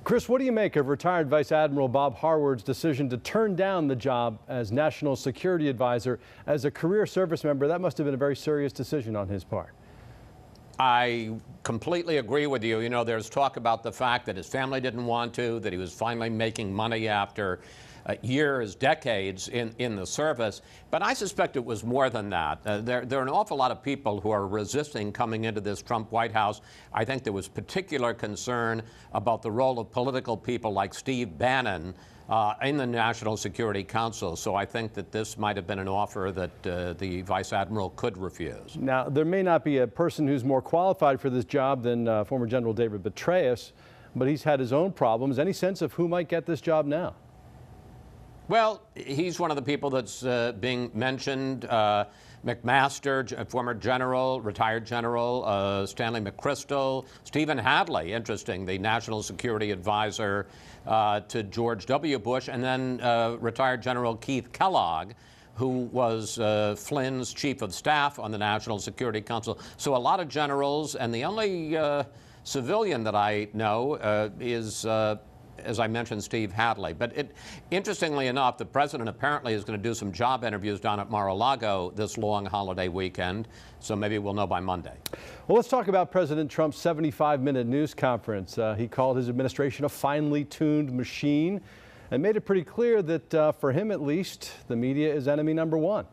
Chris, what do you make of retired Vice Admiral Bob Harward's decision to turn down the job as National Security Advisor? As a career service member, that must have been a very serious decision on his part. I completely agree with you. You know, there's talk about the fact that his family didn't want to, that he was finally making money after years, decades in the service. But I suspect it was more than that. There are an awful lot of people who are resisting coming into this Trump White House. I think there was particular concern about the role of political people like Steve Bannon in the National Security Council. So I think that this might have been an offer that the Vice Admiral could refuse. Now, there may not be a person who's more qualified for this job than former General David Petraeus, but he's had his own problems. Any sense of who might get this job now? Well, he's one of the people that's being mentioned. McMaster, former general, retired general, Stanley McChrystal, Stephen Hadley, interesting, the national security advisor to George W. Bush, and then retired General Keith Kellogg, who was Flynn's chief of staff on the National Security Council. So a lot of generals, and the only civilian that I know is as I mentioned, Steve Hadley. But interestingly enough, the president apparently is going to do some job interviews down at Mar-a-Lago this long holiday weekend, so maybe we'll know by Monday. Well, let's talk about President Trump's 75-minute news conference. He called his administration a finely tuned machine and made it pretty clear that, for him at least, the media is enemy number one.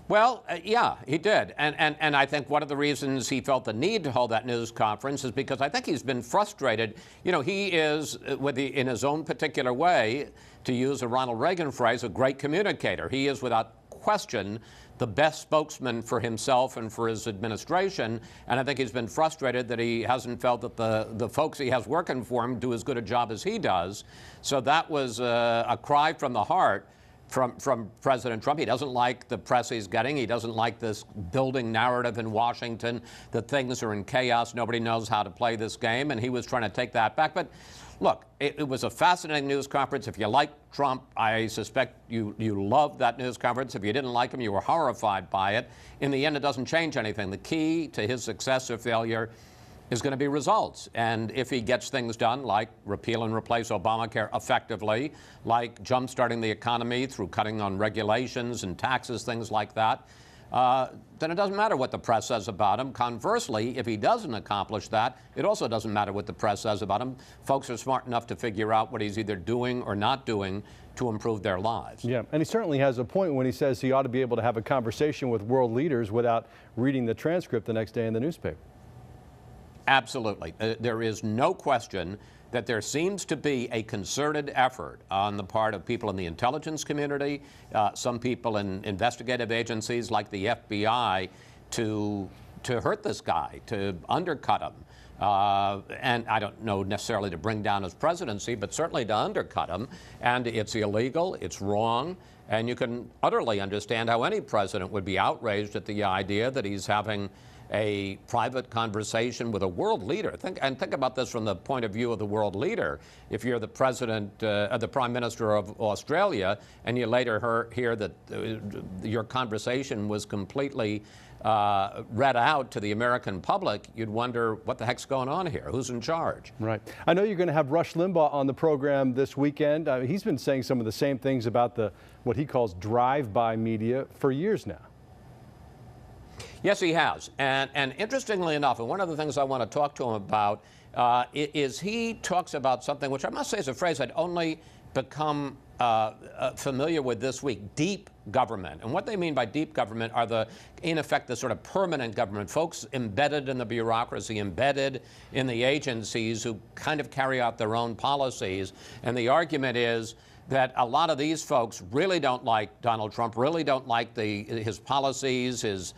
Well, yeah, he did. And I think one of the reasons he felt the need to hold that news conference is because I think he's been frustrated. You know, he is, in his own particular way, to use a Ronald Reagan phrase, a great communicator. He is, without question, the best spokesman for himself and for his administration. And I think he's been frustrated that he hasn't felt that the folks he has working for him do as good a job as he does. So that was a cry from the heart from President Trump. He doesn't like the press he's getting. He doesn't like this building narrative in Washington that things are in chaos. Nobody knows how to play this game, and he was trying to take that back. But look, it was a fascinating news conference. If you like Trump, I suspect you loved that news conference. If you didn't like him, you were horrified by it. In the end, it doesn't change anything. The key to his success or failure is going to be results. And if he gets things done, like repeal and replace Obamacare effectively, like jump-starting the economy through cutting on regulations and taxes, things like that, then it doesn't matter what the press says about him. Conversely, if he doesn't accomplish that, it also doesn't matter what the press says about him. Folks are smart enough to figure out what he's either doing or not doing to improve their lives. Yeah, and he certainly has a point when he says he ought to be able to have a conversation with world leaders without reading the transcript the next day in the newspaper. Absolutely. There is no question that there seems to be a concerted effort on the part of people in the intelligence community, some people in investigative agencies like the FBI, to hurt this guy, to undercut him. And I don't know necessarily to bring down his presidency, but certainly to undercut him. And it's illegal, it's wrong, and you can utterly understand how any president would be outraged at the idea that he's having a private conversation with a world leader. Think about this from the point of view of the world leader. If you're the president, the prime minister of Australia, and you later hear that your conversation was completely read out to the American public, you'd wonder what the heck's going on here? Who's in charge? Right. I know you're going to have Rush Limbaugh on the program this weekend. He's been saying some of the same things about what he calls drive-by media for years now. Yes, he has. And interestingly enough, and one of the things I want to talk to him about is he talks about something which I must say is a phrase I'd only become familiar with this week: deep government. And what they mean by deep government are in effect, the sort of permanent government, folks embedded in the bureaucracy, embedded in the agencies who kind of carry out their own policies. And the argument is that a lot of these folks really don't like Donald Trump, really don't like his policies, his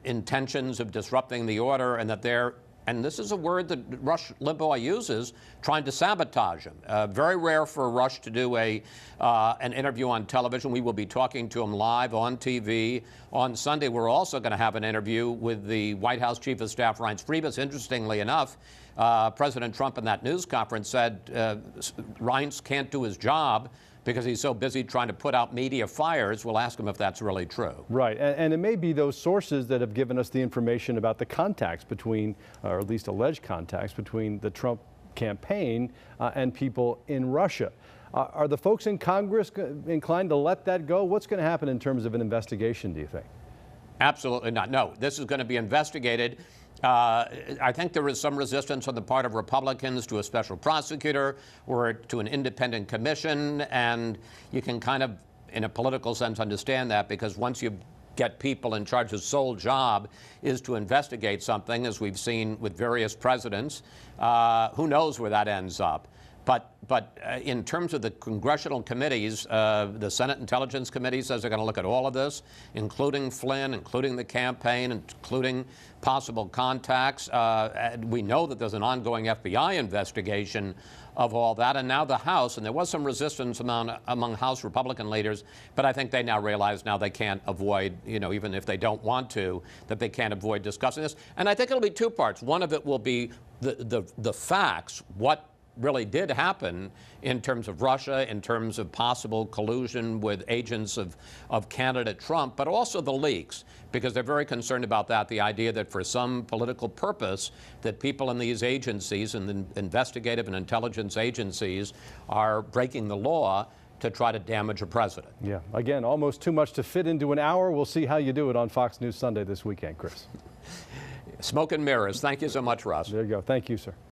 intentions of disrupting the order, and that they're, and this is a word that Rush Limbaugh uses, trying to sabotage him. Very rare for Rush to do an interview on television. We will be talking to him live on TV. On Sunday, we're also going to have an interview with the White House Chief of Staff, Reince Priebus. Interestingly enough, President Trump in that news conference said Reince can't do his job because he's so busy trying to put out media fires. We'll ask him if that's really true. Right, and it may be those sources that have given us the information about the contacts between, or at least alleged contacts between the Trump campaign and people in Russia. Are the folks in Congress inclined to let that go? What's going to happen in terms of an investigation, do you think? Absolutely not. No, this is going to be investigated. I think there is some resistance on the part of Republicans to a special prosecutor or to an independent commission, and you can kind of, in a political sense, understand that, because once you get people in charge whose sole job is to investigate something, as we've seen with various presidents, who knows where that ends up. But in terms of the congressional committees, the Senate Intelligence Committee says they're going to look at all of this, including Flynn, including the campaign, including possible contacts. We know that there's an ongoing FBI investigation of all that. And now the House, and there was some resistance among House Republican leaders, but I think they now realize now they can't avoid, even if they don't want to, that they can't avoid discussing this. And I think it'll be two parts. One of it will be the facts, what really did happen in terms of Russia, in terms of possible collusion with agents of candidate Trump, but also the leaks, because they're very concerned about that, the idea that for some political purpose that people in these agencies, and the investigative and intelligence agencies, are breaking the law to try to damage a president. Yeah, again, almost too much to fit into an hour. We'll see how you do it on Fox News Sunday this weekend, Chris. Smoke and mirrors. Thank you so much, Russ. There you go. Thank you, sir.